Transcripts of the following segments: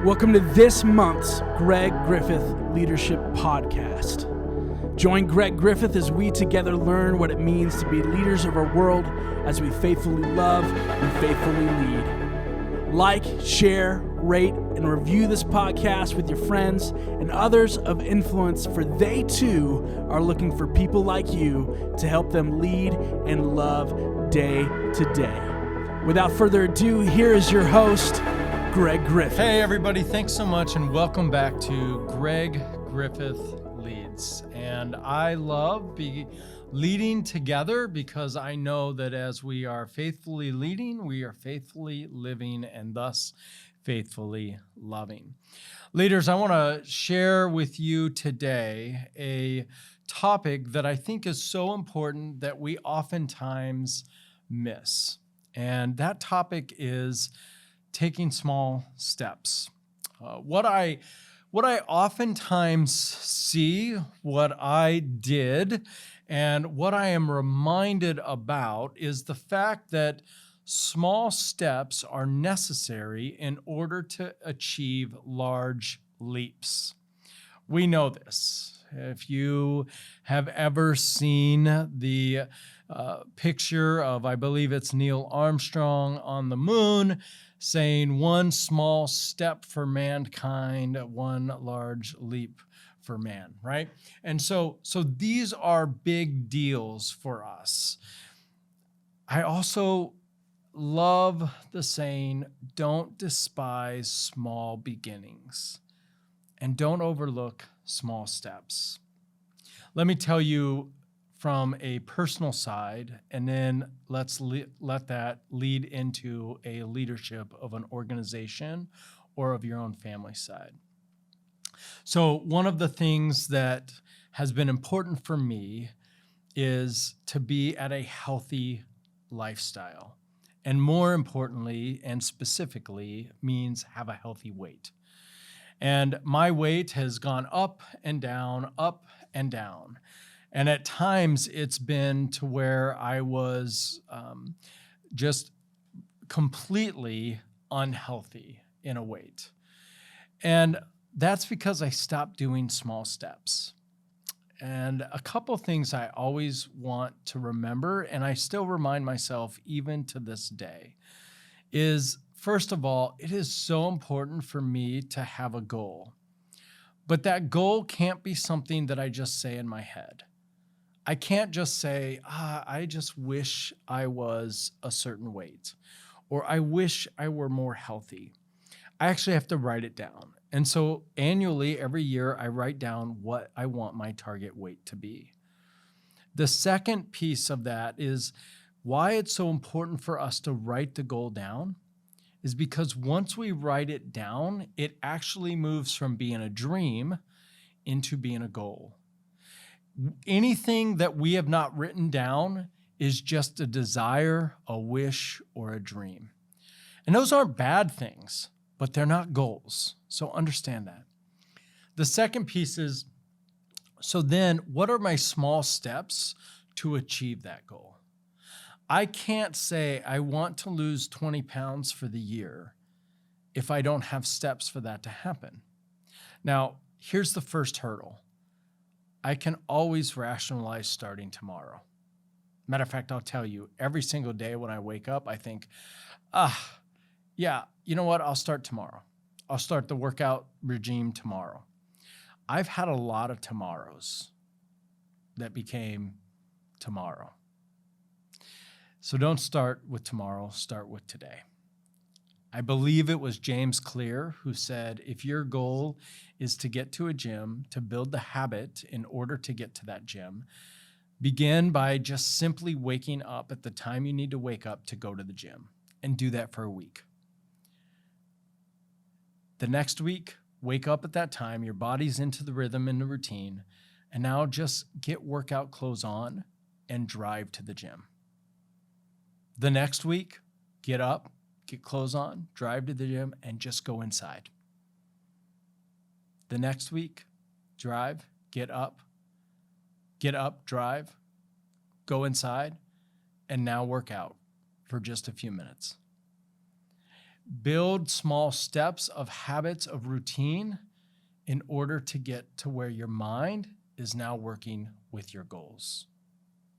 Welcome to this month's Greg Griffith Leadership Podcast. Join Greg Griffith as we together learn what it means to be leaders of our world as we faithfully love and faithfully lead. Like, share, rate, and review this podcast with your friends and others of influence, for they too are looking for people like you to help them lead and love day to day. Without further ado, here is your host, Greg Griffith. Hey everybody, thanks so much and welcome back to Greg Griffith Leads. And I love leading together because I know that as we are faithfully leading, we are faithfully living and thus faithfully loving. Leaders, I want to share with you today a topic that I think is so important that we oftentimes miss. And that topic is taking small steps. What I oftentimes see, what I did, and what I am reminded about is the fact that small steps are necessary in order to achieve large leaps. We know this. If you have ever seen the picture of, I believe it's Neil Armstrong on the moon, saying one small step for mankind, one large leap for man, right? And so these are big deals for us. I also love the saying, don't despise small beginnings and don't overlook small steps. Let me tell you from a personal side, and then let's let that lead into a leadership of an organization or of your own family side. So one of the things that has been important for me is to be at a healthy lifestyle. And more importantly, and specifically, means have a healthy weight. And my weight has gone up and down, up and down. And at times it's been to where I was just completely unhealthy in a weight. And that's because I stopped doing small steps. And a couple things I always want to remember, and I still remind myself even to this day, is first of all, it is so important for me to have a goal. But that goal can't be something that I just say in my head. I can't just say, I just wish I was a certain weight, or I wish I were more healthy. I actually have to write it down. And so annually, every year, I write down what I want my target weight to be. The second piece of that is why it's so important for us to write the goal down is because once we write it down, it actually moves from being a dream into being a goal. Anything that we have not written down is just a desire, a wish, or a dream. And those aren't bad things, but they're not goals. So understand that. The second piece is, so then what are my small steps to achieve that goal? I can't say I want to lose 20 pounds for the year if I don't have steps for that to happen. Now, here's the first hurdle. I can always rationalize starting tomorrow. Matter of fact, I'll tell you, every single day when I wake up, I think, yeah, you know what? I'll start tomorrow. I'll start the workout regime tomorrow. I've had a lot of tomorrows that became tomorrow. So don't start with tomorrow, start with today. I believe it was James Clear who said, if your goal is to get to a gym, to build the habit in order to get to that gym, begin by just simply waking up at the time you need to wake up to go to the gym, and do that for a week. The next week, wake up at that time, your body's into the rhythm and the routine, and now just get workout clothes on and drive to the gym. The next week, get up, get clothes on, drive to the gym, and just go inside. The next week, drive, get up, drive, go inside, and now work out for just a few minutes. Build small steps of habits of routine in order to get to where your mind is now working with your goals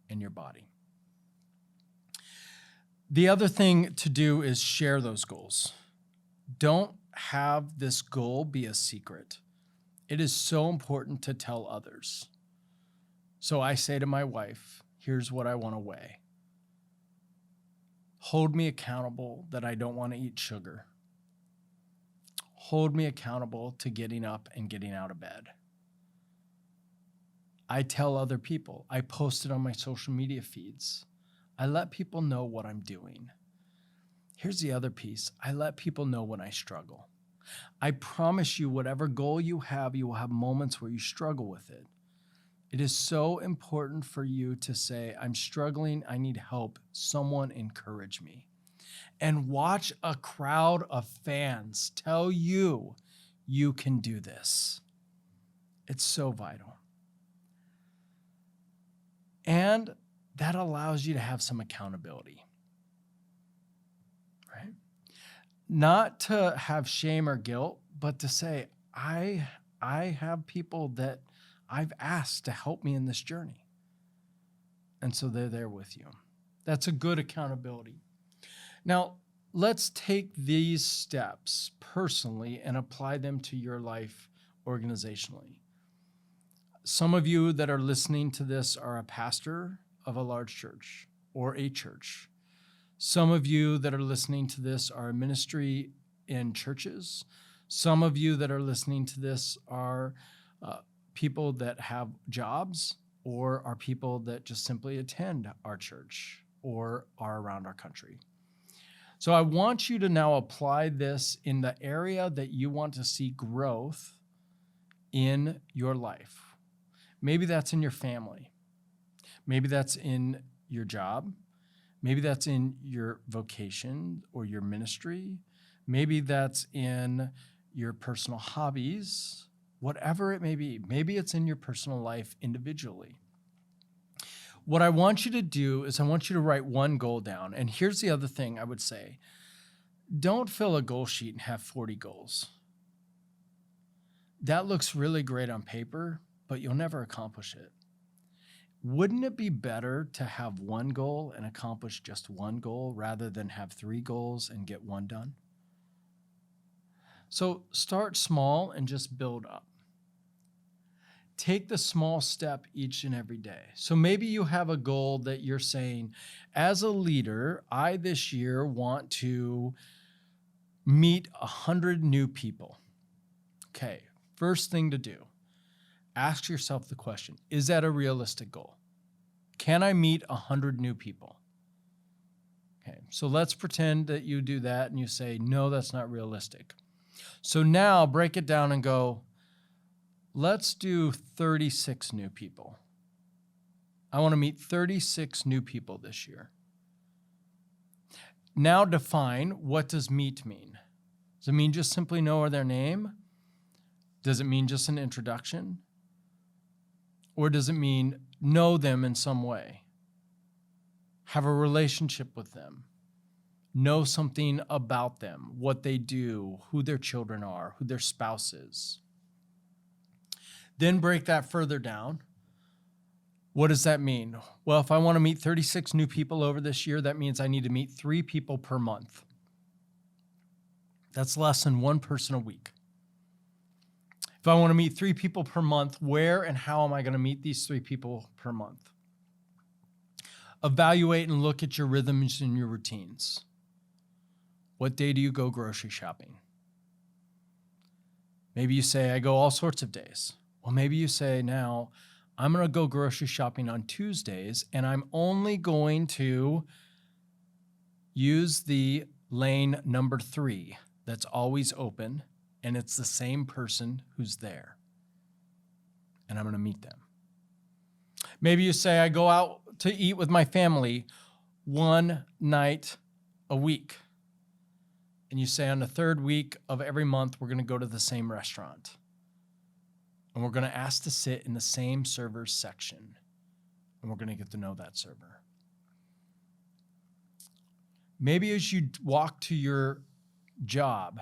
and your body. The other thing to do is share those goals. Don't have this goal be a secret. It is so important to tell others. So I say to my wife, here's what I want to weigh. Hold me accountable that I don't want to eat sugar. Hold me accountable to getting up and getting out of bed. I tell other people. I post it on my social media feeds. I let people know what I'm doing. Here's the other piece. I let people know when I struggle. I promise you, whatever goal you will have moments where you struggle with it. It is so important for you to say, I'm struggling, I need help. Someone encourage me. And watch a crowd of fans tell you you can do this. It's so vital. And that allows you to have some accountability, right? Not to have shame or guilt, but to say, I have people that I've asked to help me in this journey. And so they're there with you. That's a good accountability. Now, let's take these steps personally and apply them to your life organizationally. Some of you that are listening to this are a pastor of a large church or a church. Some of you that are listening to this are a ministry in churches. Some of you that are listening to this are people that have jobs or are people that just simply attend our church or are around our country. So I want you to now apply this in the area that you want to see growth in your life. Maybe that's in your family. Maybe that's in your job. Maybe that's in your vocation or your ministry. Maybe that's in your personal hobbies, whatever it may be. Maybe it's in your personal life individually. What I want you to do is I want you to write one goal down. And here's the other thing I would say. Don't fill a goal sheet and have 40 goals. That looks really great on paper, but you'll never accomplish it. Wouldn't it be better to have one goal and accomplish just one goal rather than have 3 goals and get one done? So start small and just build up. Take the small step each and every day. So maybe you have a goal that you're saying, as a leader, I this year want to meet 100 new people. Okay, first thing to do, ask yourself the question, is that a realistic goal? Can I meet 100 new people? Okay, so let's pretend that you do that and you say, no, that's not realistic. So now break it down and go, let's do 36 new people. I want to meet 36 new people this year. Now define, what does meet mean? Does it mean just simply know their name? Does it mean just an introduction? Or does it mean know them in some way? Have a relationship with them? Know something about them, what they do, who their children are, who their spouse is. Then break that further down. What does that mean? Well, if I want to meet 36 new people over this year, that means I need to meet 3 people per month. That's less than 1 person a week. If I want to meet 3 people per month, where and how am I going to meet these 3 people per month? Evaluate and look at your rhythms and your routines. What day do you go grocery shopping? Maybe you say, I go all sorts of days. Well, maybe you say, now, I'm going to go grocery shopping on Tuesdays, and I'm only going to use the lane number 3 that's always open, and it's the same person who's there. And I'm going to meet them. Maybe you say, I go out to eat with my family 1 night a week. And you say, on the 3rd week of every month, we're going to go to the same restaurant. And we're going to ask to sit in the same server's section. And we're going to get to know that server. Maybe as you walk to your job,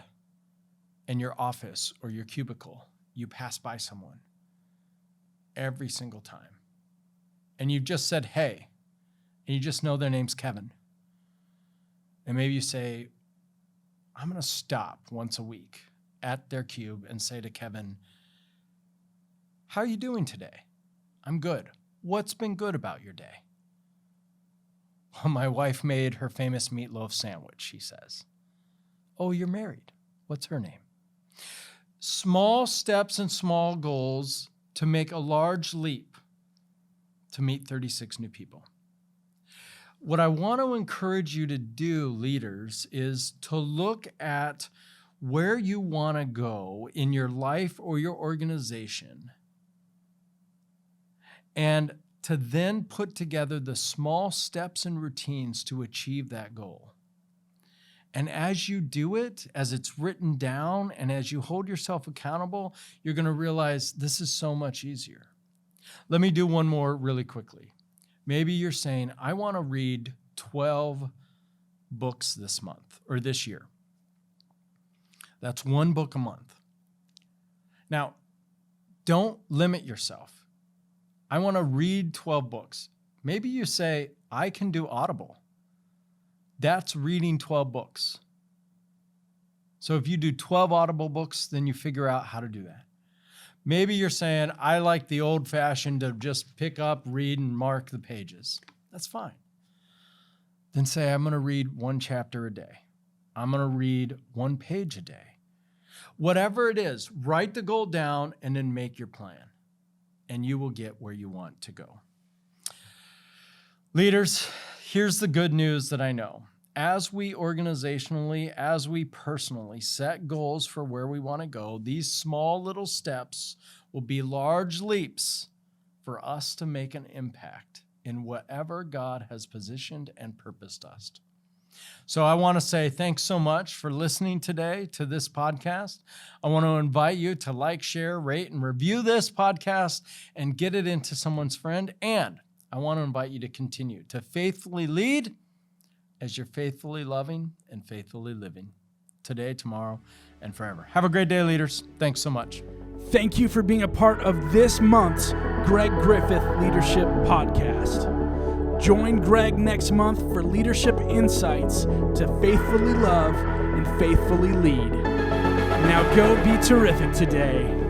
in your office or your cubicle, you pass by someone every single time, and you've just said, hey, and you just know their name's Kevin. And maybe you say, I'm going to stop once a week at their cube and say to Kevin, how are you doing today? I'm good. What's been good about your day? Well, my wife made her famous meatloaf sandwich, he says. Oh, you're married. What's her name? Small steps and small goals to make a large leap to meet 36 new people. What I want to encourage you to do, leaders, is to look at where you want to go in your life or your organization, and to then put together the small steps and routines to achieve that goal. And as you do it, as it's written down, and as you hold yourself accountable, you're going to realize this is so much easier. Let me do one more really quickly. Maybe you're saying, I want to read 12 books this month or this year. That's one book a month. Now, don't limit yourself. I want to read 12 books. Maybe you say, I can do Audible. That's reading 12 books. So if you do 12 Audible books, then you figure out how to do that. Maybe you're saying, I like the old-fashioned to just pick up, read, and mark the pages. That's fine. Then say, I'm going to read one chapter a day. I'm going to read one page a day. Whatever it is, write the goal down and then make your plan, and you will get where you want to go. Leaders, here's the good news that I know. As we organizationally, as we personally set goals for where we want to go, these small little steps will be large leaps for us to make an impact in whatever God has positioned and purposed us. So I want to say thanks so much for listening today to this podcast. I want to invite you to like, share, rate, and review this podcast and get it into someone's friend. And I want to invite you to continue to faithfully lead as you're faithfully loving and faithfully living today, tomorrow, and forever. Have a great day, leaders. Thanks so much. Thank you for being a part of this month's Greg Griffith Leadership Podcast. Join Greg next month for leadership insights to faithfully love and faithfully lead. Now go be terrific today.